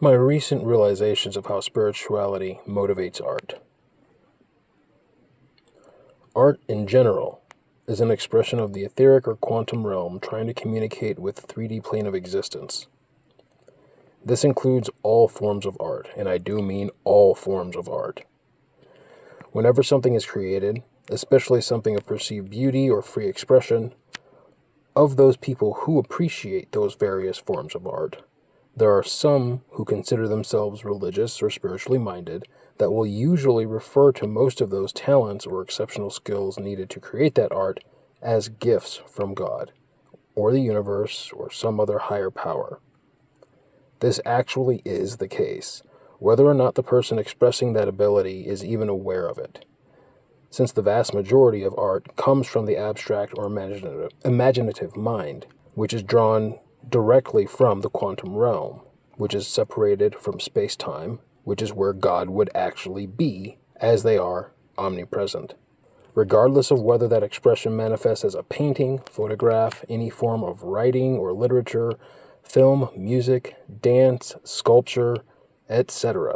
My recent realizations of how spirituality motivates art. Art, in general, is an expression of the etheric or quantum realm trying to communicate with the 3D plane of existence. This includes all forms of art, and I do mean all forms of art. Whenever something is created, especially something of perceived beauty or free expression, of those people who appreciate those various forms of art, there are some who consider themselves religious or spiritually minded that will usually refer to most of those talents or exceptional skills needed to create that art as gifts from God, or the universe, or some other higher power. This actually is the case, whether or not the person expressing that ability is even aware of it, since the vast majority of art comes from the abstract or imaginative mind, which is drawn directly from the quantum realm, which is separated from space-time, which is where God would actually be, as they are omnipresent. Regardless of whether that expression manifests as a painting, photograph, any form of writing or literature, film, music, dance, sculpture, etc.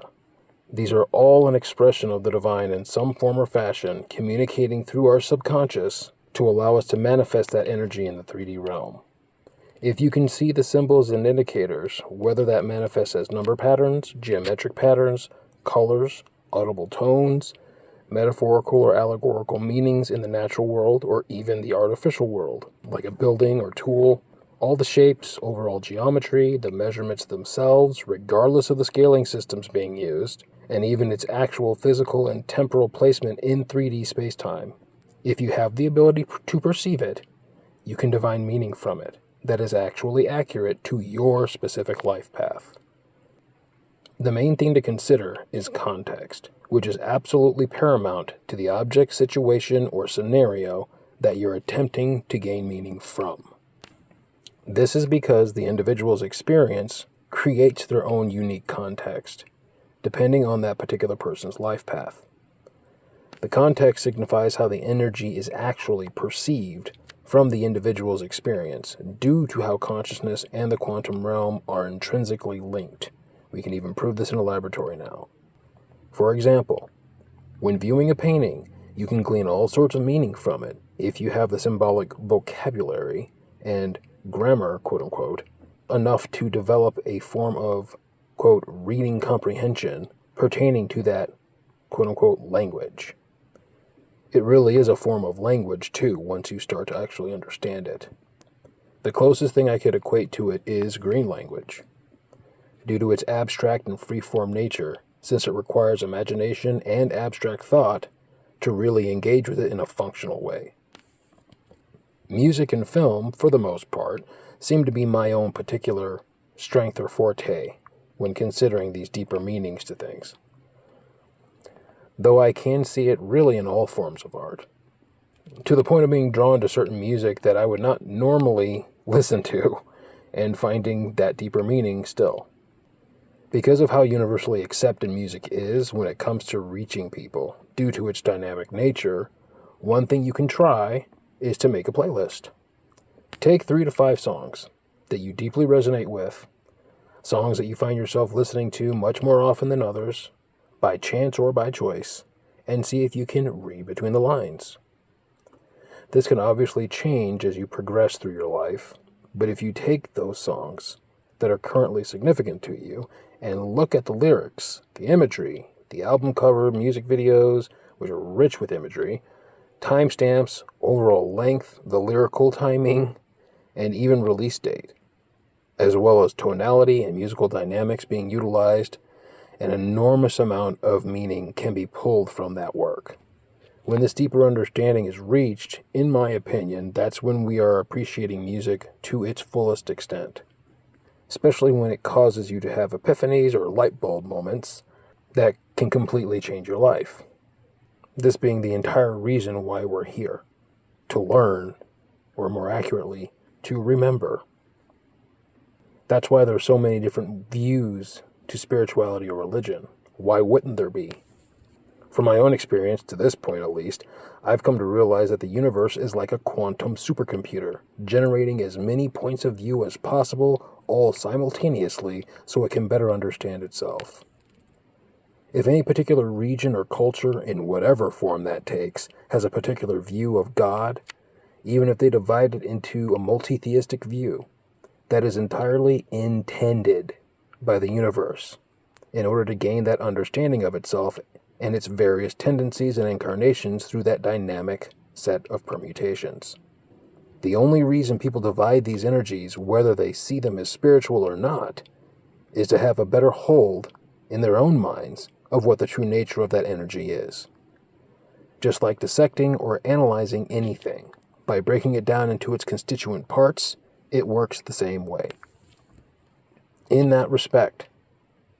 These are all an expression of the divine in some form or fashion, communicating through our subconscious to allow us to manifest that energy in the 3D realm. If you can see the symbols and indicators, whether that manifests as number patterns, geometric patterns, colors, audible tones, metaphorical or allegorical meanings in the natural world, or even the artificial world, like a building or tool, all the shapes, overall geometry, the measurements themselves, regardless of the scaling systems being used, and even its actual physical and temporal placement in 3D space-time. If you have the ability to perceive it, you can divine meaning from it that is actually accurate to your specific life path. The main thing to consider is context, which is absolutely paramount to the object, situation, or scenario that you're attempting to gain meaning from. This is because the individual's experience creates their own unique context, depending on that particular person's life path. The context signifies how the energy is actually perceived from the individual's experience, due to how consciousness and the quantum realm are intrinsically linked. We can even prove this in a laboratory now. For example, when viewing a painting, you can glean all sorts of meaning from it if you have the symbolic vocabulary and grammar, quote-unquote, enough to develop a form of, quote, reading comprehension pertaining to that, quote-unquote, language. It really is a form of language, too, once you start to actually understand it. The closest thing I could equate to it is green language, due to its abstract and free-form nature, since it requires imagination and abstract thought to really engage with it in a functional way. Music and film, for the most part, seem to be my own particular strength or forte when considering these deeper meanings to things, though I can see it really in all forms of art, to the point of being drawn to certain music that I would not normally listen to, and finding that deeper meaning still. Because of how universally accepted music is when it comes to reaching people, due to its dynamic nature, one thing you can try is to make a playlist. Take 3 to 5 songs that you deeply resonate with, songs that you find yourself listening to much more often than others, by chance or by choice, and see if you can read between the lines. This can obviously change as you progress through your life, but if you take those songs that are currently significant to you and look at the lyrics, the imagery, the album cover, music videos, which are rich with imagery, timestamps, overall length, the lyrical timing, and even release date, as well as tonality and musical dynamics being utilized, an enormous amount of meaning can be pulled from that work. When this deeper understanding is reached, in my opinion, that's when we are appreciating music to its fullest extent, especially when it causes you to have epiphanies or light bulb moments that can completely change your life. This being the entire reason why we're here, to learn, or more accurately, to remember. That's why there's so many different views to spirituality or religion. Why wouldn't there be? From my own experience, to this point at least, I've come to realize that the universe is like a quantum supercomputer, generating as many points of view as possible, all simultaneously so it can better understand itself. If any particular region or culture, in whatever form that takes, has a particular view of God, even if they divide it into a multi-theistic view, that is entirely intended by the universe in order to gain that understanding of itself and its various tendencies and incarnations through that dynamic set of permutations. The only reason people divide these energies, whether they see them as spiritual or not, is to have a better hold in their own minds of what the true nature of that energy is. Just like dissecting or analyzing anything, by breaking it down into its constituent parts, it works the same way. In that respect,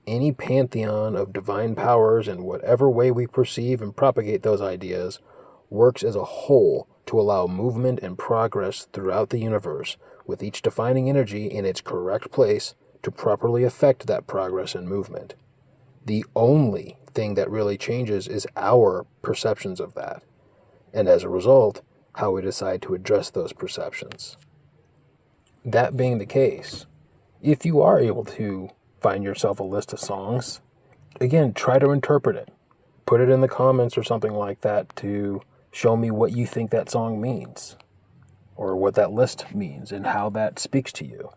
any pantheon of divine powers in whatever way we perceive and propagate those ideas works as a whole to allow movement and progress throughout the universe, with each defining energy in its correct place to properly affect that progress and movement. The only thing that really changes is our perceptions of that, and as a result, how we decide to address those perceptions. That being the case, if you are able to find yourself a list of songs, again, try to interpret it. Put it in the comments or something like that to show me what you think that song means, or what that list means and how that speaks to you.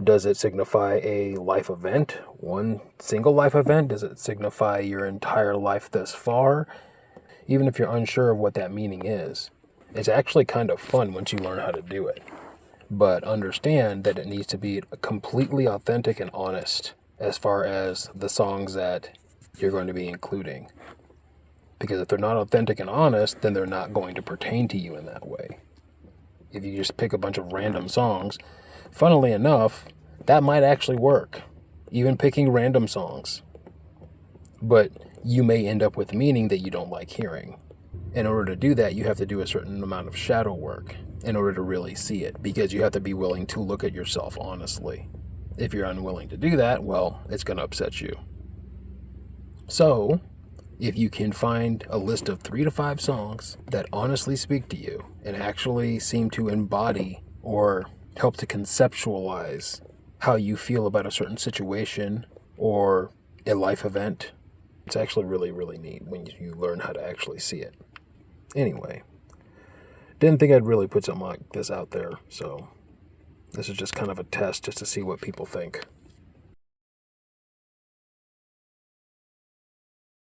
Does it signify a life event, one single life event? Does it signify your entire life thus far? Even if you're unsure of what that meaning is, it's actually kind of fun once you learn how to do it. But understand that it needs to be completely authentic and honest as far as the songs that you're going to be including. Because if they're not authentic and honest, then they're not going to pertain to you in that way. If you just pick a bunch of random songs, funnily enough, that might actually work, even picking random songs. But you may end up with meaning that you don't like hearing. In order to do that, you have to do a certain amount of shadow work in order to really see it, because you have to be willing to look at yourself honestly. If you're unwilling to do that, well, it's going to upset you. So, if you can find a list of 3 to 5 songs that honestly speak to you and actually seem to embody or help to conceptualize how you feel about a certain situation or a life event, it's actually really, really neat when you learn how to actually see it. Anyway, didn't think I'd really put something like this out there, so this is just kind of a test just to see what people think.